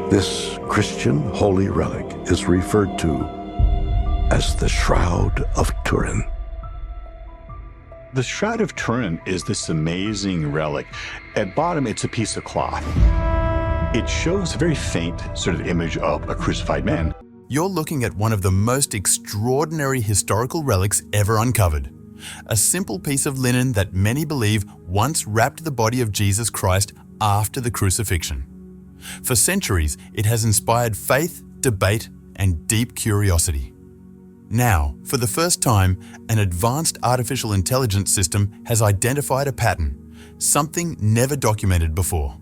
This Christian holy relic is referred to as the Shroud of Turin. The Shroud of Turin is this amazing relic. At bottom, it's a piece of cloth. It shows a very faint sort of image of a crucified man. You're looking at one of the most extraordinary historical relics ever uncovered. A simple piece of linen that many believe once wrapped the body of Jesus Christ after the crucifixion. For centuries, it has inspired faith, debate, and deep curiosity. Now, for the first time, an advanced artificial intelligence system has identified a pattern, something never documented before.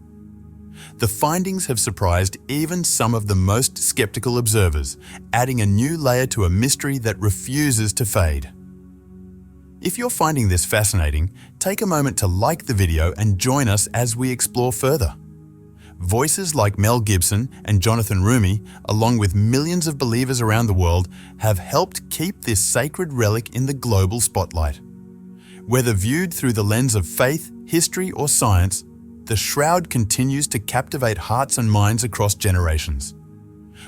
The findings have surprised even some of the most skeptical observers, adding a new layer to a mystery that refuses to fade. If you're finding this fascinating, take a moment to like the video and join us as we explore further. Voices like Mel Gibson and Jonathan Roumie, along with millions of believers around the world, have helped keep this sacred relic in the global spotlight. Whether viewed through the lens of faith, history, or science, the Shroud continues to captivate hearts and minds across generations.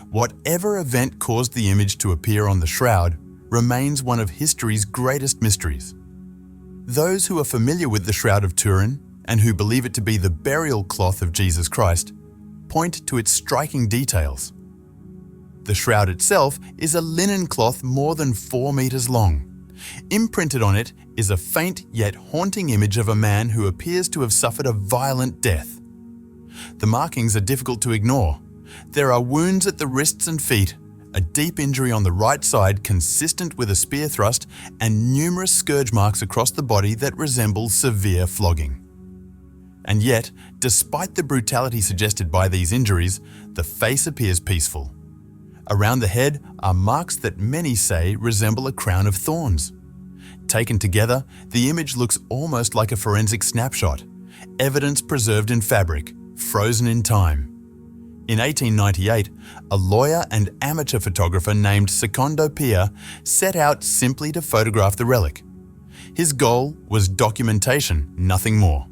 Whatever event caused the image to appear on the Shroud remains one of history's greatest mysteries. Those who are familiar with the Shroud of Turin and who believe it to be the burial cloth of Jesus Christ point to its striking details. The shroud itself is a linen cloth more than 4 meters long. Imprinted on it is a faint yet haunting image of a man who appears to have suffered a violent death. The markings are difficult to ignore. There are wounds at the wrists and feet, a deep injury on the right side consistent with a spear thrust, and numerous scourge marks across the body that resemble severe flogging. And yet, despite the brutality suggested by these injuries, the face appears peaceful. Around the head are marks that many say resemble a crown of thorns. Taken together, the image looks almost like a forensic snapshot, evidence preserved in fabric, frozen in time. In 1898, a lawyer and amateur photographer named Secondo Pia set out simply to photograph the relic. His goal was documentation, nothing more.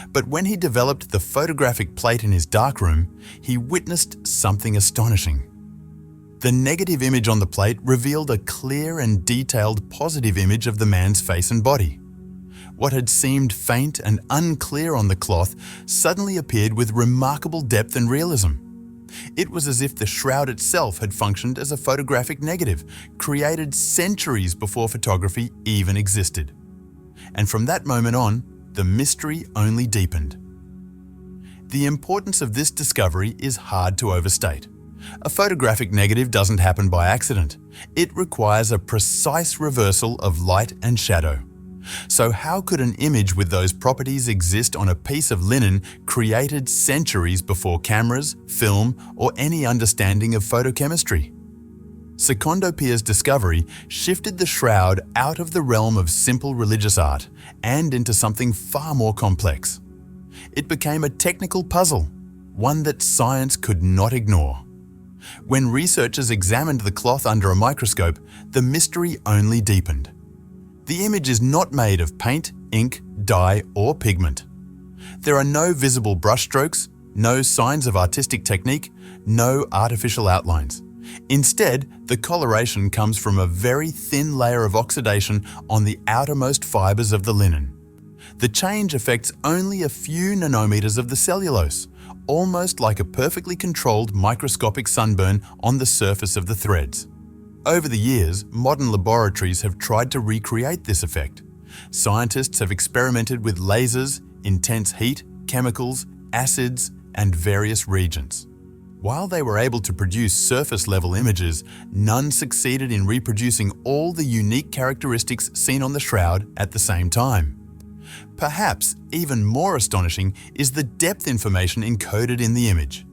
But when he developed the photographic plate in his darkroom, he witnessed something astonishing. The negative image on the plate revealed a clear and detailed positive image of the man's face and body. What had seemed faint and unclear on the cloth suddenly appeared with remarkable depth and realism. It was as if the shroud itself had functioned as a photographic negative, created centuries before photography even existed. And from that moment on, the mystery only deepened. The importance of this discovery is hard to overstate. A photographic negative doesn't happen by accident. It requires a precise reversal of light and shadow. So how could an image with those properties exist on a piece of linen created centuries before cameras, film, or any understanding of photochemistry? Secondo Pia's discovery shifted the shroud out of the realm of simple religious art and into something far more complex. It became a technical puzzle, one that science could not ignore. When researchers examined the cloth under a microscope, the mystery only deepened. The image is not made of paint, ink, dye, or pigment. There are no visible brushstrokes, no signs of artistic technique, no artificial outlines. Instead, the coloration comes from a very thin layer of oxidation on the outermost fibers of the linen. The change affects only a few nanometers of the cellulose, almost like a perfectly controlled microscopic sunburn on the surface of the threads. Over the years, modern laboratories have tried to recreate this effect. Scientists have experimented with lasers, intense heat, chemicals, acids, and various reagents. While they were able to produce surface-level images, none succeeded in reproducing all the unique characteristics seen on the shroud at the same time. Perhaps even more astonishing is the depth information encoded in the image.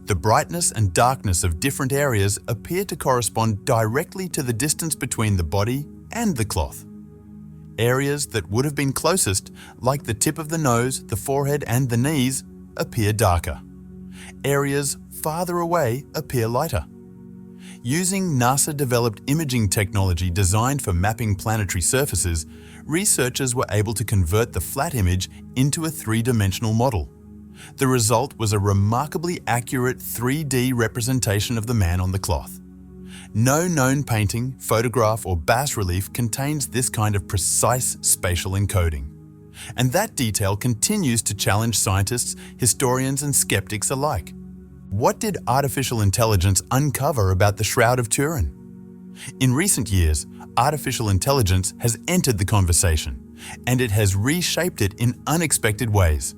The brightness and darkness of different areas appear to correspond directly to the distance between the body and the cloth. Areas that would have been closest, like the tip of the nose, the forehead, and the knees, appear darker. Areas farther away appear lighter. Using NASA-developed imaging technology designed for mapping planetary surfaces, researchers were able to convert the flat image into a three-dimensional model. The result was a remarkably accurate 3D representation of the man on the cloth. No known painting, photograph, or bas-relief contains this kind of precise spatial encoding. And that detail continues to challenge scientists, historians, and skeptics alike. What did artificial intelligence uncover about the Shroud of Turin? In recent years, artificial intelligence has entered the conversation, and it has reshaped it in unexpected ways.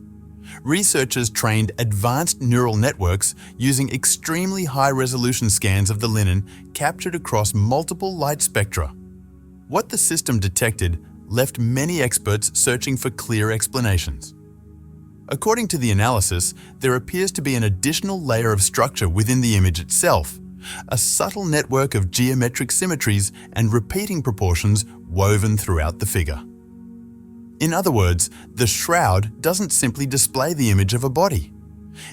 Researchers trained advanced neural networks using extremely high-resolution scans of the linen captured across multiple light spectra. What the system detected left many experts searching for clear explanations. According to the analysis, there appears to be an additional layer of structure within the image itself, a subtle network of geometric symmetries and repeating proportions woven throughout the figure. In other words, the shroud doesn't simply display the image of a body.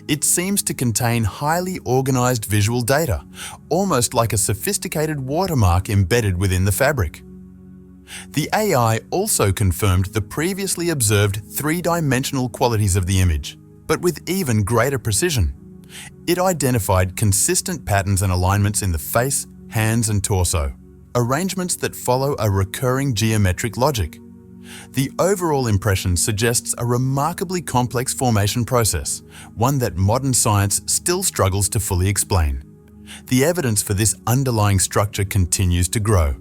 It seems to contain highly organized visual data, almost like a sophisticated watermark embedded within the fabric. The AI also confirmed the previously observed three-dimensional qualities of the image, but with even greater precision. It identified consistent patterns and alignments in the face, hands, and torso, arrangements that follow a recurring geometric logic. The overall impression suggests a remarkably complex formation process, one that modern science still struggles to fully explain. The evidence for this underlying structure continues to grow.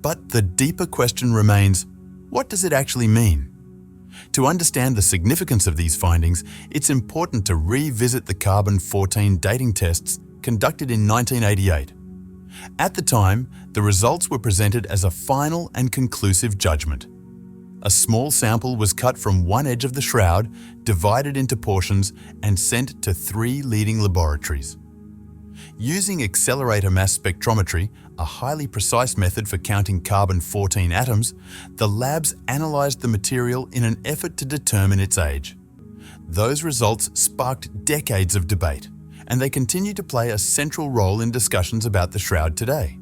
But the deeper question remains, what does it actually mean? To understand the significance of these findings, it's important to revisit the carbon-14 dating tests conducted in 1988. At the time, the results were presented as a final and conclusive judgment. A small sample was cut from one edge of the shroud, divided into portions, and sent to 3 leading laboratories. Using accelerator mass spectrometry, a highly precise method for counting carbon-14 atoms, the labs analyzed the material in an effort to determine its age. Those results sparked decades of debate, and they continue to play a central role in discussions about the shroud today.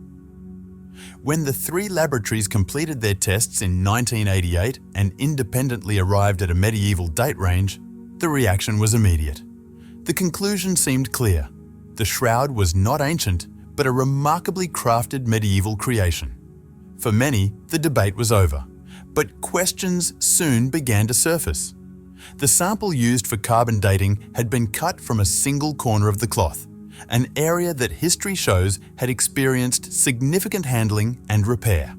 When the 3 laboratories completed their tests in 1988 and independently arrived at a medieval date range, the reaction was immediate. The conclusion seemed clear. The shroud was not ancient, but a remarkably crafted medieval creation. For many, the debate was over, but questions soon began to surface. The sample used for carbon dating had been cut from a single corner of the cloth, an area that history shows had experienced significant handling and repair.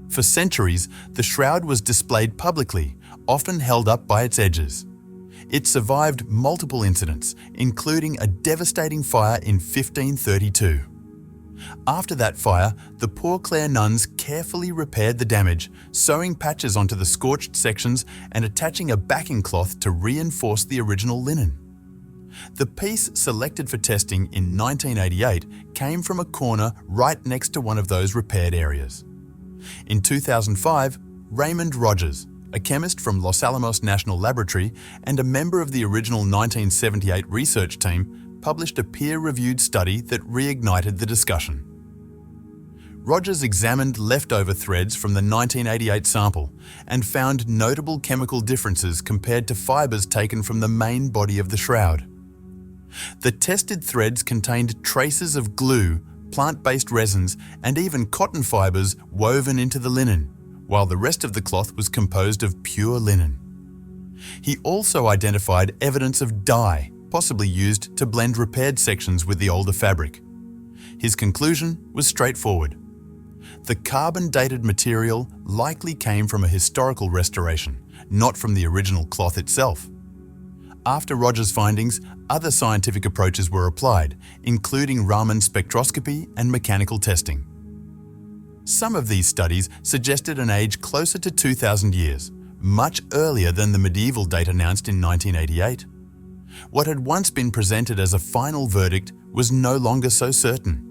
For centuries, the shroud was displayed publicly, often held up by its edges. It survived multiple incidents, including a devastating fire in 1532. After that fire, the Poor Clare nuns carefully repaired the damage, sewing patches onto the scorched sections and attaching a backing cloth to reinforce the original linen. The piece selected for testing in 1988 came from a corner right next to one of those repaired areas. In 2005, Raymond Rogers, a chemist from Los Alamos National Laboratory and a member of the original 1978 research team, published a peer-reviewed study that reignited the discussion. Rogers examined leftover threads from the 1988 sample and found notable chemical differences compared to fibers taken from the main body of the shroud. The tested threads contained traces of glue, plant-based resins, and even cotton fibers woven into the linen, while the rest of the cloth was composed of pure linen. He also identified evidence of dye, possibly used to blend repaired sections with the older fabric. His conclusion was straightforward. The carbon-dated material likely came from a historical restoration, not from the original cloth itself. After Rogers' findings, other scientific approaches were applied, including Raman spectroscopy and mechanical testing. Some of these studies suggested an age closer to 2,000 years, much earlier than the medieval date announced in 1988. What had once been presented as a final verdict was no longer so certain.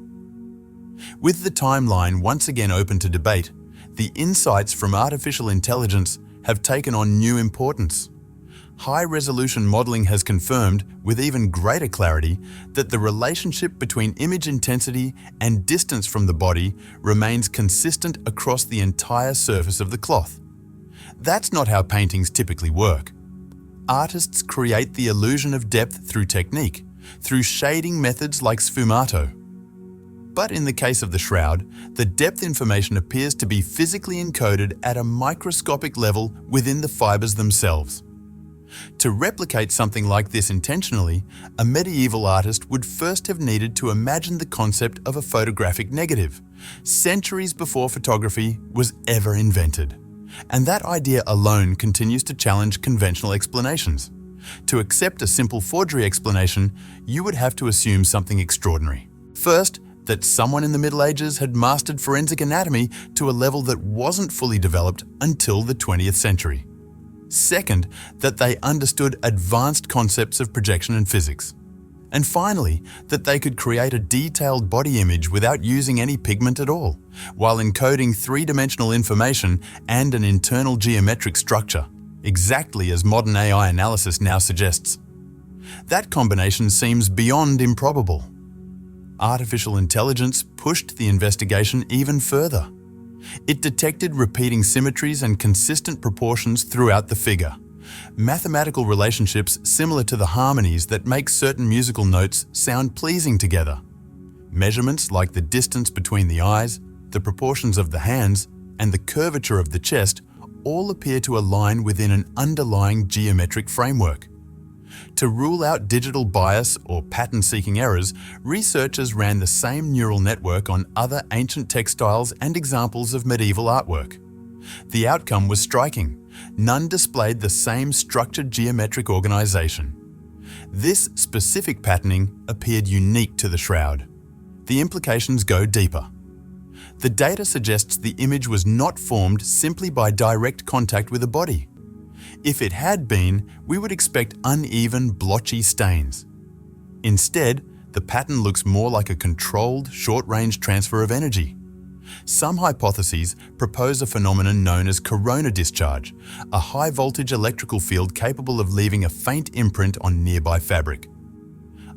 With the timeline once again open to debate, the insights from artificial intelligence have taken on new importance. High-resolution modeling has confirmed, with even greater clarity, that the relationship between image intensity and distance from the body remains consistent across the entire surface of the cloth. That's not how paintings typically work. artists create the illusion of depth through technique, through shading methods like sfumato. But in the case of the shroud, the depth information appears to be physically encoded at a microscopic level within the fibers themselves. To replicate something like this intentionally, a medieval artist would first have needed to imagine the concept of a photographic negative, centuries before photography was ever invented. And that idea alone continues to challenge conventional explanations. To accept a simple forgery explanation, you would have to assume something extraordinary. First, that someone in the Middle Ages had mastered forensic anatomy to a level that wasn't fully developed until the 20th century. Second, that they understood advanced concepts of projection and physics. And finally, that they could create a detailed body image without using any pigment at all, while encoding three-dimensional information and an internal geometric structure, exactly as modern AI analysis now suggests. That combination seems beyond improbable. Artificial intelligence pushed the investigation even further. It detected repeating symmetries and consistent proportions throughout the figure, mathematical relationships similar to the harmonies that make certain musical notes sound pleasing together. Measurements like the distance between the eyes, the proportions of the hands, and the curvature of the chest all appear to align within an underlying geometric framework. To rule out digital bias or pattern-seeking errors, researchers ran the same neural network on other ancient textiles and examples of medieval artwork. The outcome was striking. None displayed the same structured geometric organization. This specific patterning appeared unique to the shroud. The implications go deeper. The data suggests the image was not formed simply by direct contact with a body. If it had been, we would expect uneven, blotchy stains. Instead, the pattern looks more like a controlled, short-range transfer of energy. Some hypotheses propose a phenomenon known as corona discharge, a high-voltage electrical field capable of leaving a faint imprint on nearby fabric.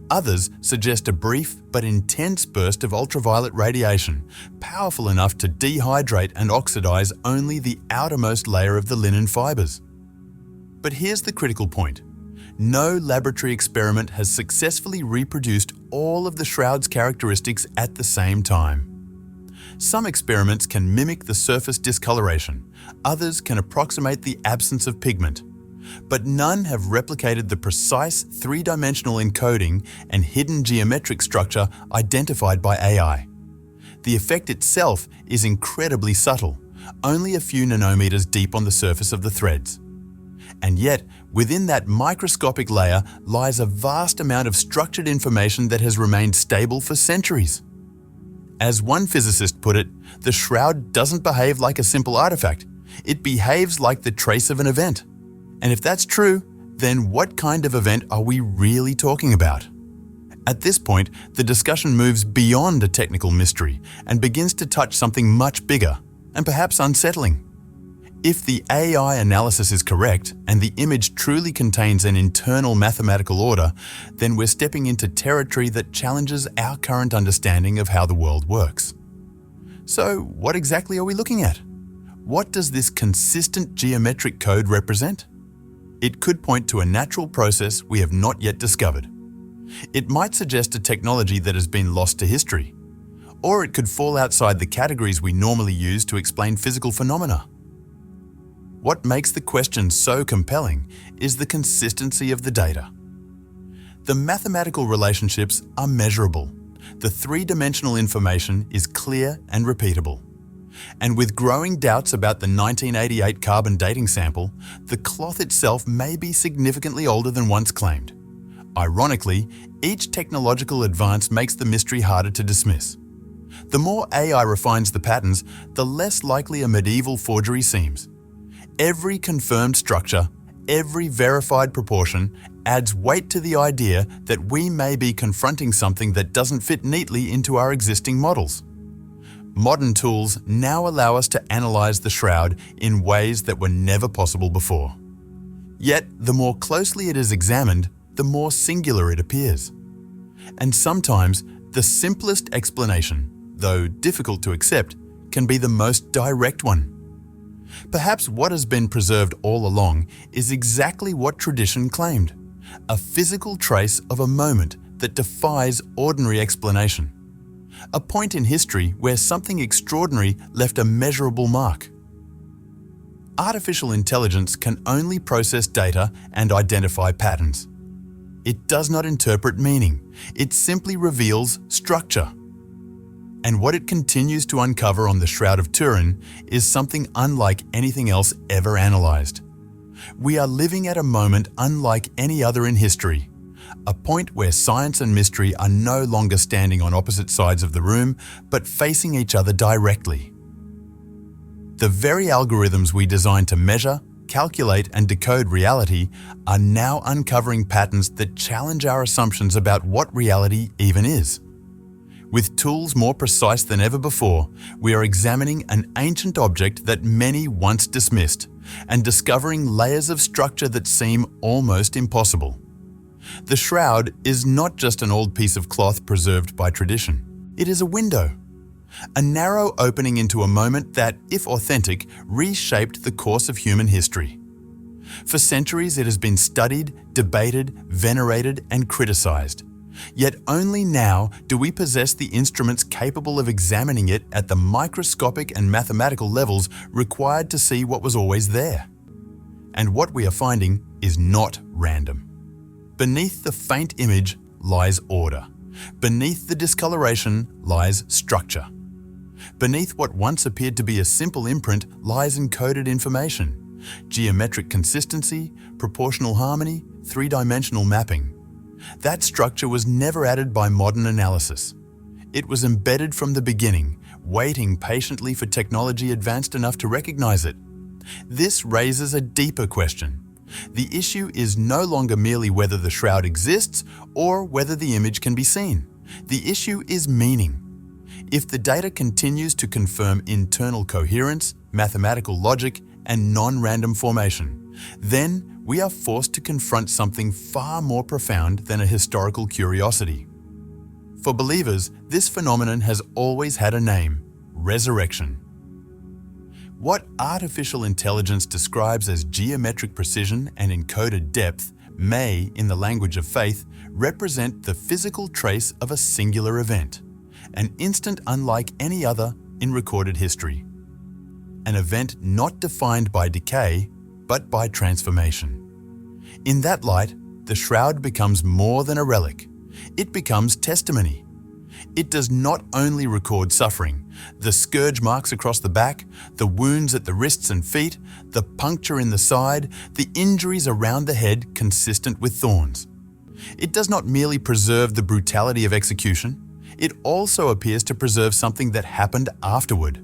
Others suggest a brief but intense burst of ultraviolet radiation, powerful enough to dehydrate and oxidize only the outermost layer of the linen fibers. But here's the critical point. No laboratory experiment has successfully reproduced all of the shroud's characteristics at the same time. Some experiments can mimic the surface discoloration, others can approximate the absence of pigment, but none have replicated the precise three-dimensional encoding and hidden geometric structure identified by AI. The effect itself is incredibly subtle, only a few nanometers deep on the surface of the threads. And yet, within that microscopic layer lies a vast amount of structured information that has remained stable for centuries. As one physicist put it, the shroud doesn't behave like a simple artifact. It behaves like the trace of an event. And if that's true, then what kind of event are we really talking about? At this point, the discussion moves beyond a technical mystery and begins to touch something much bigger and perhaps unsettling. If the AI analysis is correct and the image truly contains an internal mathematical order, then we're stepping into territory that challenges our current understanding of how the world works. So, what exactly are we looking at? What does this consistent geometric code represent? It could point to a natural process we have not yet discovered. It might suggest a technology that has been lost to history. Or it could fall outside the categories we normally use to explain physical phenomena. What makes the question so compelling is the consistency of the data. The mathematical relationships are measurable. The three-dimensional information is clear and repeatable. And with growing doubts about the 1988 carbon dating sample, the cloth itself may be significantly older than once claimed. Ironically, each technological advance makes the mystery harder to dismiss. The more AI refines the patterns, the less likely a medieval forgery seems. Every confirmed structure, every verified proportion adds weight to the idea that we may be confronting something that doesn't fit neatly into our existing models. Modern tools now allow us to analyze the shroud in ways that were never possible before. Yet, the more closely it is examined, the more singular it appears. And sometimes, the simplest explanation, though difficult to accept, can be the most direct one. Perhaps what has been preserved all along is exactly what tradition claimed, a physical trace of a moment that defies ordinary explanation. A point in history where something extraordinary left a measurable mark. Artificial intelligence can only process data and identify patterns. It does not interpret meaning, it simply reveals structure. And what it continues to uncover on the Shroud of Turin is something unlike anything else ever analysed. We are living at a moment unlike any other in history, a point where science and mystery are no longer standing on opposite sides of the room, but facing each other directly. The very algorithms we design to measure, calculate, and decode reality are now uncovering patterns that challenge our assumptions about what reality even is. With tools more precise than ever before, we are examining an ancient object that many once dismissed and discovering layers of structure that seem almost impossible. The shroud is not just an old piece of cloth preserved by tradition. It is a window. A narrow opening into a moment that, if authentic, reshaped the course of human history. For centuries it has been studied, debated, venerated, and criticized. Yet only now do we possess the instruments capable of examining it at the microscopic and mathematical levels required to see what was always there. And what we are finding is not random. Beneath the faint image lies order. Beneath the discoloration lies structure. Beneath what once appeared to be a simple imprint lies encoded information, geometric consistency, proportional harmony, three-dimensional mapping. That structure was never added by modern analysis. It was embedded from the beginning, waiting patiently for technology advanced enough to recognize it. This raises a deeper question. The issue is no longer merely whether the shroud exists or whether the image can be seen. The issue is meaning. If the data continues to confirm internal coherence, mathematical logic, and non-random formation, then we are forced to confront something far more profound than a historical curiosity. For believers, this phenomenon has always had a name: resurrection. What artificial intelligence describes as geometric precision and encoded depth may, in the language of faith, represent the physical trace of a singular event, an instant unlike any other in recorded history. An event not defined by decay, but by transformation. In that light, the shroud becomes more than a relic. It becomes testimony. It does not only record suffering, the scourge marks across the back, the wounds at the wrists and feet, the puncture in the side, the injuries around the head consistent with thorns. It does not merely preserve the brutality of execution, it also appears to preserve something that happened afterward.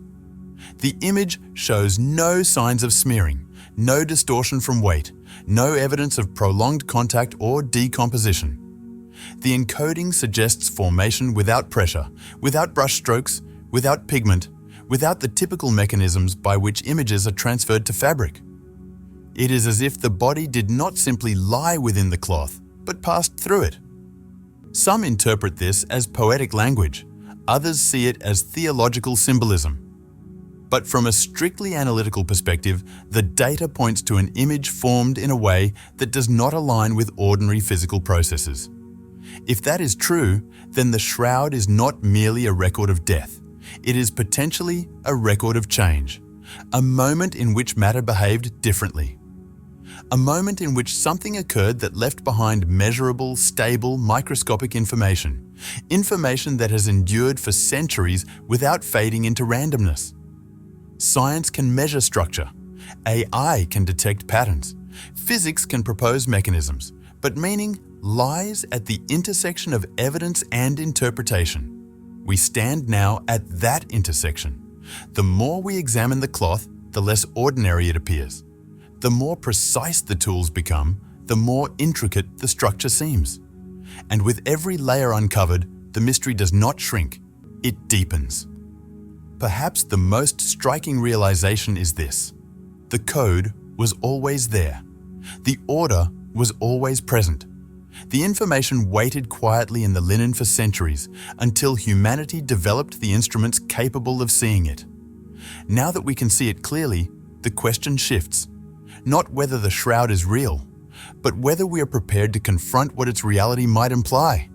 The image shows no signs of smearing, no distortion from weight, no evidence of prolonged contact or decomposition. The encoding suggests formation without pressure, without brushstrokes, without pigment, without the typical mechanisms by which images are transferred to fabric. It is as if the body did not simply lie within the cloth, but passed through it. Some interpret this as poetic language, others see it as theological symbolism. But from a strictly analytical perspective, the data points to an image formed in a way that does not align with ordinary physical processes. If that is true, then the shroud is not merely a record of death. It is potentially a record of change, a moment in which matter behaved differently. A moment in which something occurred that left behind measurable, stable, microscopic information. Information that has endured for centuries without fading into randomness. Science can measure structure. AI can detect patterns. Physics can propose mechanisms. But meaning lies at the intersection of evidence and interpretation. We stand now at that intersection. The more we examine the cloth, the less ordinary it appears. The more precise the tools become, the more intricate the structure seems. And with every layer uncovered, the mystery does not shrink, it deepens. Perhaps the most striking realization is this: the code was always there. The order was always present. The information waited quietly in the linen for centuries until humanity developed the instruments capable of seeing it. Now that we can see it clearly, the question shifts. Not whether the shroud is real, but whether we are prepared to confront what its reality might imply.